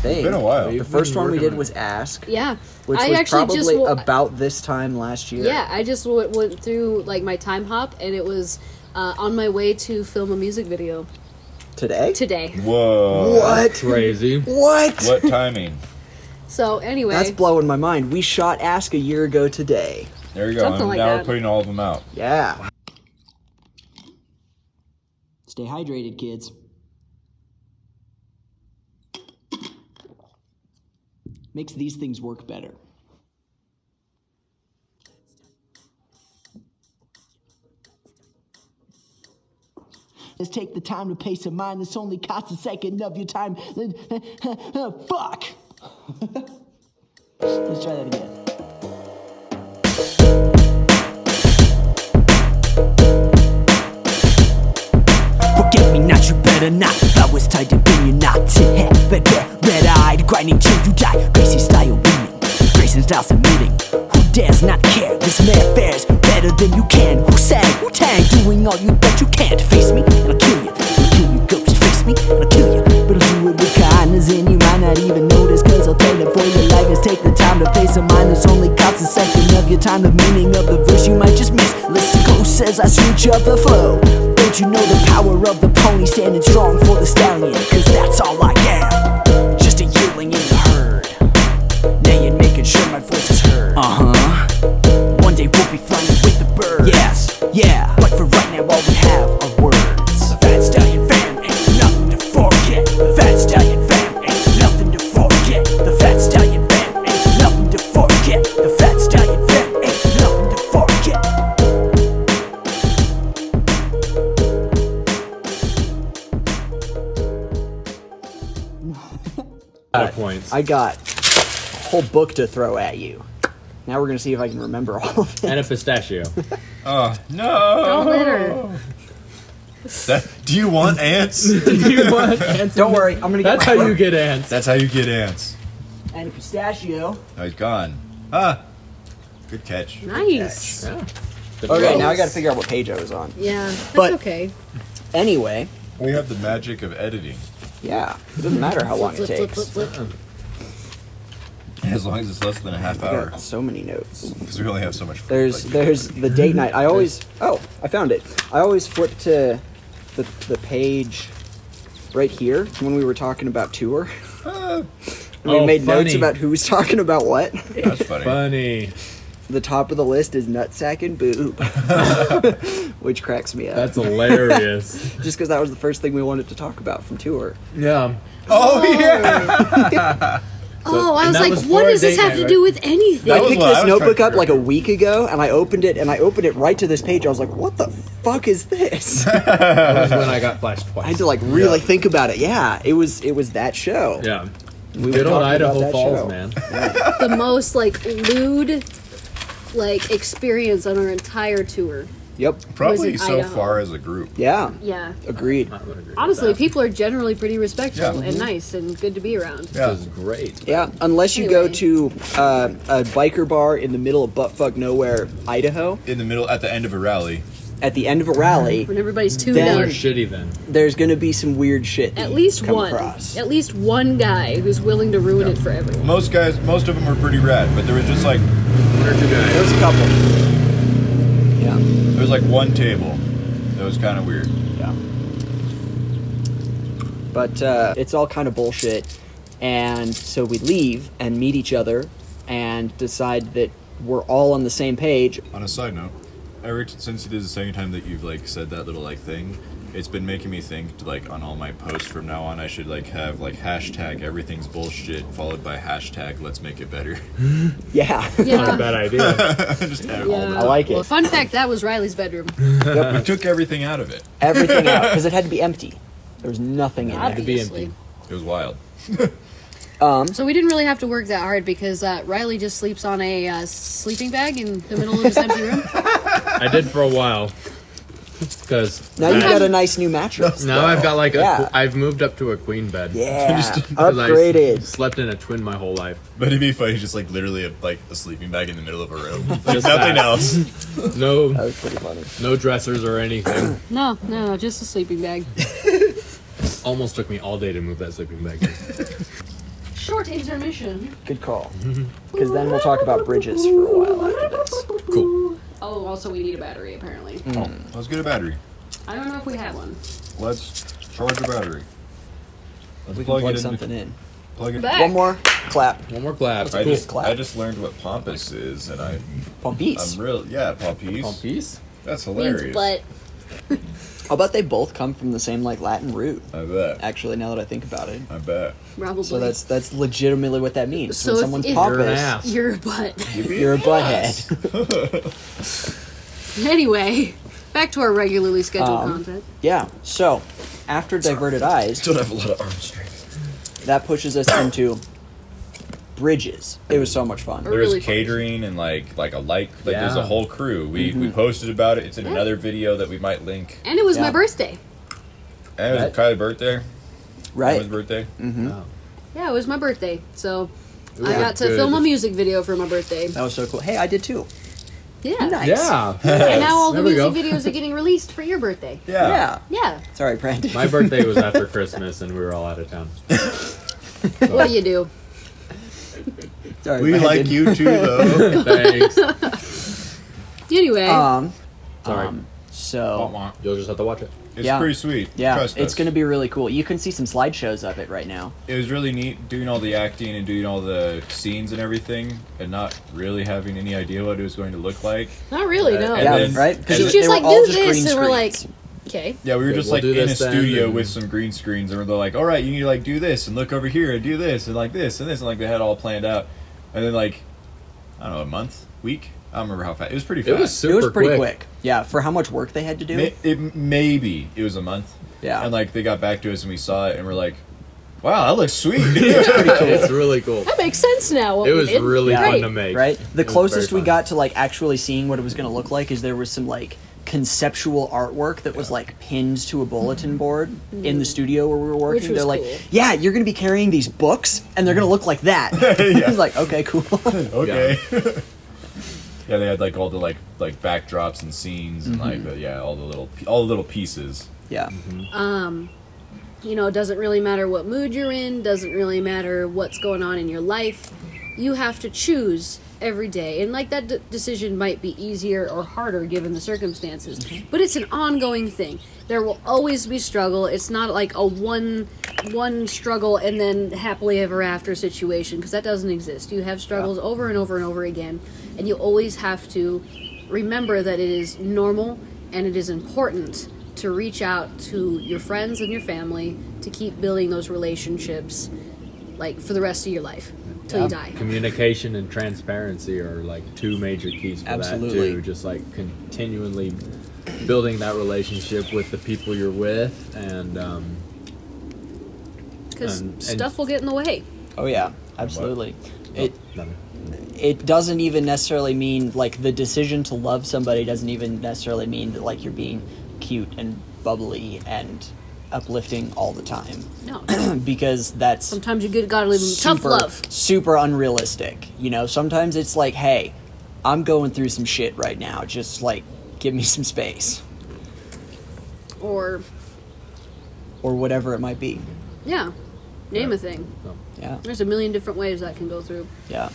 think. It's been a while. The first one we did was Ask. Yeah. Which I was actually probably just about this time last year. Yeah, I just went through like my time hop, and it was on my way to film a music video. Today. Whoa. What? Crazy. What timing? So anyway. That's blowing my mind. We shot Ask a year ago today. There you go. Something And like now that. we're putting all of them out. Yeah. Stay hydrated, kids. Makes these things work better. Just take the time to pay some mind. This only costs a second of your time. Fuck! Let's try that again. Forget me not, you better not. If I was tied up in your knot, red-eyed, grinding till you die. Gracie style beaming, Grayson style submitting. Who dares not care? This man fares better than you can. Who sang? Who tang? Doing all you that you can't. Face me and I'll kill you. I'll kill you, ghost. Face me and I'll kill you. But I'll do it with kindness and you might not even notice. Cause I'll tell you for your life is take the time to pay some mind. This only costs a second of your time. The meaning of the verse you might just miss. Listen close as I switch up the flow. Don't you know the power of the pony standing strong for the stallion? Cause that's all I am. Just a yearling in the herd. Neighing, making sure my voice is heard. One day we'll be flying with the birds. Yes, yeah. But for right now all we have are words. The Fat Stallion fam ain't nothing to forget. The Fat Stallion fam ain't nothing to forget. The Fat Stallion fam ain't nothing to forget. The Fat Stallion fam ain't nothing to forget. Points. I got a whole book to throw at you. Now we're gonna see if I can remember all of it. And a pistachio. Oh, no. Don't litter. Do you want ants? You want ants? Don't worry, I'm gonna get That's my how book. you get ants. That's how you get ants. And pistachio. Oh, he's gone. Ah. Good catch. Nice. Yeah. Okay, now I gotta figure out what page I was on. Yeah, that's But- okay. Anyway, We have the magic of editing. yeah, it doesn't matter how long it Flip, flip, takes. flip, flip. As long as it's less than a half I hour. got so many notes. Because we only have so much food. There's the date night. I always I found it. I always flip to the page right here when we were talking about tour. And we Oh, made notes funny. about who was talking about what. That's funny. Funny. The top of the list is nutsack and boob, which cracks me up. That's hilarious. Just because that was the first thing we wanted to talk about from tour. Yeah. Oh, yeah! Oh, I and was that like, was what for a does this date have night, to right? do with anything? That I was picked what I this was notebook trying up to like a figure out. week ago, and I opened it right to this page. I was like, what the fuck is this? I That was when I got flashed twice. had to like really think about it. Yeah, it was that show. Yeah. We were Good talking old about Idaho that Falls, show. man. The most like lewd like experience on our entire tour. Yep. Probably in so Idaho. far as a group. Yeah. Yeah. Agreed. I would agree with Honestly, that. people are generally pretty respectful Yeah. and nice and good to be around. Yeah. This is great. Yeah, unless you go Anyway. to a biker bar in the middle of buttfuck nowhere, Idaho, In the middle, at the end of a rally. at the end of a rally, When everybody's tuned Then- They're up. shitty then. there's gonna be some weird shit. At that least you come one. across. At least one guy who's willing to ruin it for everyone. Most of them were pretty rad, but there was just like, One or two guys. There's a couple. Yeah. there was like one table that was kind of weird. Yeah. But it's all kind of bullshit, and so we leave and meet each other and decide that we're all on the same page. On a side note, Eric, since it is the second time that you've like said that little like thing, it's been making me think to, like on all my posts from now on I should like have like hashtag everything's bullshit followed by hashtag let's make it better. Yeah. Not a Yeah. bad idea. Just add all I the like it. Well, fun fact, that was Riley's bedroom. We took everything out of it. Everything out because it had to be empty. There was nothing in Had to it. be Obviously. empty. It was wild. So we didn't really have to work that hard because Riley just sleeps on a sleeping bag in the middle of his empty room. I did for a while. Because Now you got a nice new mattress. now I've got like Yeah. I've moved up to a queen bed. Yeah. 'Cause I Upgraded. slept in a twin my whole life. But it'd be funny, just like literally like a sleeping bag in the middle of a room. Just Nothing that. else. No, That was pretty funny. no dressers or anything. No, just a sleeping bag. Almost took me all day to move that sleeping bag. short intermission. Good call. Because then we'll talk about bridges for a while after this. Cool. Oh, also we need a battery, apparently. Oh, let's get a battery. I don't know if we have one. Let's charge a battery. Let's We can plug it something in. Plug it. Back. One more clap. One more clap. I Cool. just clap. I just learned what pompous is, and I'm Pompis. real. Yeah, pompous. Pompis? That's Means hilarious. butt. I'll bet they both come from the same like Latin root. I bet. Actually, now that I think about it. I bet. Probably. So that's legitimately what that means. So when if- someone's if- You're an pompous, ass. You're a butt. you're a butthead. Anyway, back to our regularly scheduled content. Yeah. So after Diverted Eyes, Don't have a lot of arm strength. that pushes us into bridges. It was so much fun. There's Really fun. catering and like a like there's a Yeah. whole crew. We posted about it. It's in another video that we might link. And it was Yeah. my birthday. And it was Kylie's birthday. Right. His birthday. Oh. Yeah, it was my birthday. So I Yeah, got to good. film a music video for my birthday. That was so cool. Hey, I did too. Yeah. Nice. Yeah. And now all the There we music go. videos are getting released for your birthday. Yeah. Yeah. Sorry, Brandon. My birthday was after Christmas, and we were all out of town. What do you do? Sorry, We Brandon. like you too, though. Thanks. Anyway, Sorry. So You'll just have to watch it. It's Yeah. pretty sweet. yeah, Trust it's us. going to be really cool. You can see some slideshows of it right now. It was really neat doing all the acting and doing all the scenes and everything, and not really having any idea what it was going to look like. not really, no. And Yeah, then- right? Because and She's they like, were all do just this, green and we're like, screens. okay. Yeah, we were Okay, just we'll like do in a this then, studio and- with some green screens, and they're like, "All right, you need to like do this and look over here and do this and like this and this," and like they had it all planned out, and then like I don't know, a month, week. I don't remember how fast. It was pretty fast. It was super It was pretty quick. Yeah, for how much work they had to do. Maybe it was a month. Yeah. And like they got back to us and we saw it and we're like, "Wow, that looks sweet." It's really cool. That makes sense now. what It we was did. really Yeah. fun Great. to make. Right? The It was closest very we fun. got to like actually seeing what it was going to look like is there was some like conceptual artwork that was like pinned to a bulletin board in the studio where we were working. Which was They're like, cool. "Yeah, you're going to be carrying these books and they're going to look like that." I was like, "Okay, cool." Okay. Yeah, they had like all the like backdrops and scenes and like all the little pieces. Yeah. You know, it doesn't really matter what mood you're in, doesn't really matter what's going on in your life. You have to choose every day. And like that decision might be easier or harder given the circumstances, but it's an ongoing thing. There will always be struggle. It's not like a one struggle and then happily ever after situation, because that doesn't exist. You have struggles over and over and over again, and you always have to remember that it is normal and it is important to reach out to your friends and your family to keep building those relationships like for the rest of your life till you die. Communication and transparency are like two major keys for Absolutely. that too. Just like continually building that relationship with the people you're with, and Because and- stuff will get in the way. Oh yeah, absolutely. nothing. It doesn't even necessarily mean like the decision to love somebody doesn't even necessarily mean that like you're being cute and bubbly and uplifting all the time. No. Because that's Sometimes you gotta leave them tough super, love. super unrealistic. You know, sometimes it's like, hey, I'm going through some shit right now. Just like, give me some space, Or, or whatever it might be. yeah, name a thing. Yeah, There's a million different ways that can go through. yeah.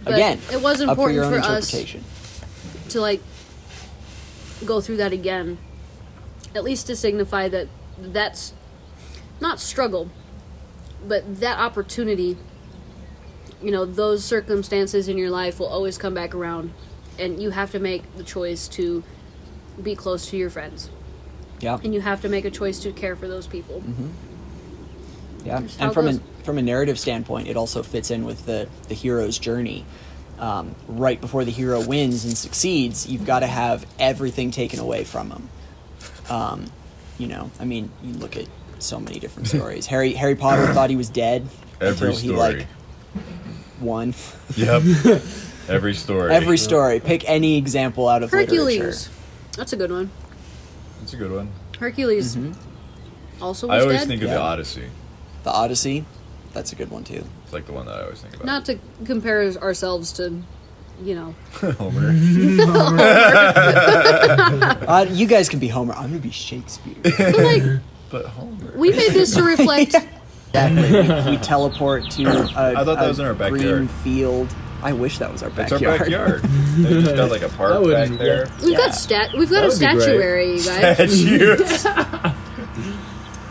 But Again, it was up for your important own for us interpretation. to like go through that again, at least to signify that that's not struggle, but that opportunity, you know, those circumstances in your life will always come back around, and you have to make the choice to be close to your friends, Yeah, and you have to make a choice to care for those people. yeah. Just how And it goes. from a narrative standpoint, it also fits in with the hero's journey. Right before the hero wins and succeeds, you've got to have everything taken away from him. You know, I mean, you look at so many different stories. Harry Potter thought he was dead Every until he story. like won. Yep. Every story. Every story. Pick any example out of literature. Hercules, that's a good one. It's a good one. Hercules also I was always dead. think of the Odyssey. The Odyssey, that's a good one too. It's like the one that I always think about. Not to compare ourselves to, you know, Homer. You guys can be Homer. I'm gonna be Shakespeare. but like But Homer. we made this to reflect Exactly. We teleport to I thought that was in our green backyard. field. I wish that was our It's our backyard. backyard. They just got like a That park wouldn't- back there. We've Yeah. we've got That a would be great. statuary, you guys. Statues.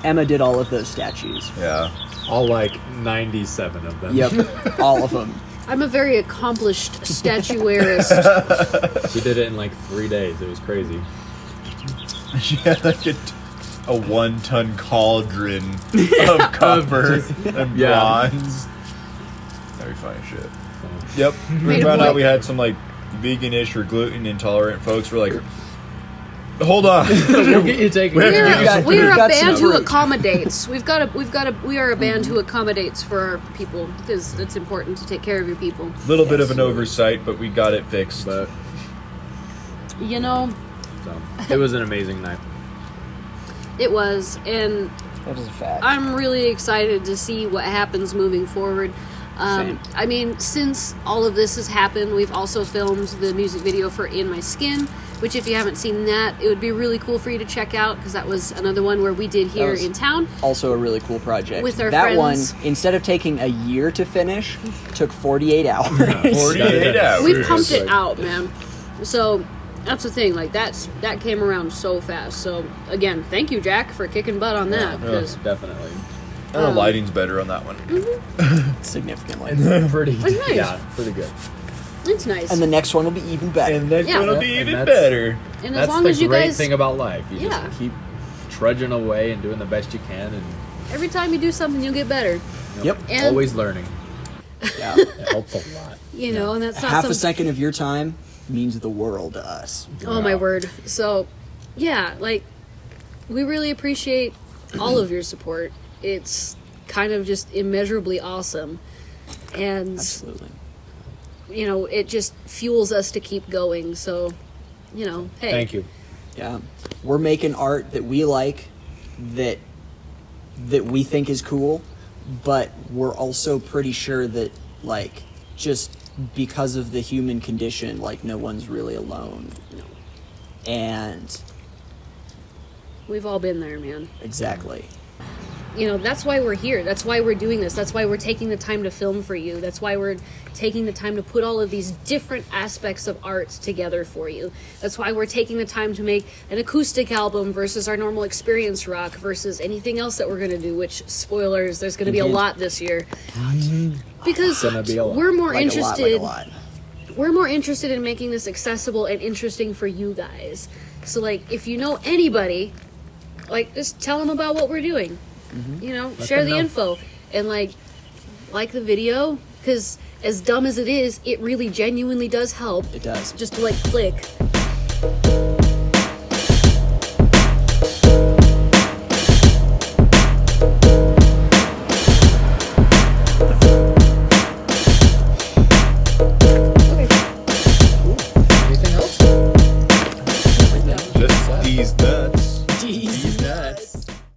Emma did all of those statues. Yeah. All like 97 of them. Yep, all of them. I'm a very accomplished statuarist. She did it in like 3 days. It was crazy. She had like a 1-ton cauldron of copper and Yeah. bronze. That'd be funny shit. Yep. We Made a found out point. we had some like vegan-ish or gluten intolerant folks. We're like, hold on. We'll get you taken We have to care give of. you some We're a got some band who fruit. accommodates. We are a band who accommodates for our people because it's important to take care of your people. Little bit of an oversight, but we got it fixed. But You know, so, it was an amazing night. it was, and That is a fact. I'm really excited to see what happens moving forward. Same. I mean, since all of this has happened, we've also filmed the music video for In My Skin, which if you haven't seen that, it would be really cool for you to check out because that was another one where we did here was- in town. Also a really cool project. With our that friends. one, instead of taking a year to finish, took 48 hours. 48 hours. We pumped it Seriously. out, man. So that's the thing. Like that came around so fast. So again, thank you, Jack, for kicking butt on that. Because Definitely. And the lighting's better on that one. Significantly. Pretty. It's nice. Yeah, pretty good. it's nice. And the next one will be even better. And next Yeah. one will be And even that's- better. And as That's long the as you great guys, thing about life. You Yeah. just keep trudging away and doing the best you can, and every time you do something, you'll get better. Yep. And always learning. Yeah. It helps a lot. you know, and that's not Half some, a second of your time means the world to us. Oh my word. So, yeah, like we really appreciate all of your support. It's kind of just immeasurably awesome. And Absolutely. you know, it just fuels us to keep going. So, you know, hey. Thank you. Yeah. We're making art that we like, that we think is cool, but we're also pretty sure that, like, just because of the human condition, like, no one's really alone. No. And We've all been there, man. exactly. You know, that's why we're here. That's why we're doing this. That's why we're taking the time to film for you. That's why we're taking the time to put all of these different aspects of art together for you. That's why we're taking the time to make an acoustic album versus our normal experience rock versus anything else that we're going to do, which, spoilers, there's going to be a Indeed. lot this year. Because Gonna be a lot. we're more Like interested a lot. we're more interested in making this accessible and interesting for you guys. So, like, if you know anybody, like, just tell them about what we're doing. You know, share them the know. info and like the video, because as dumb as it is, it really genuinely does help. It does. Just to like click.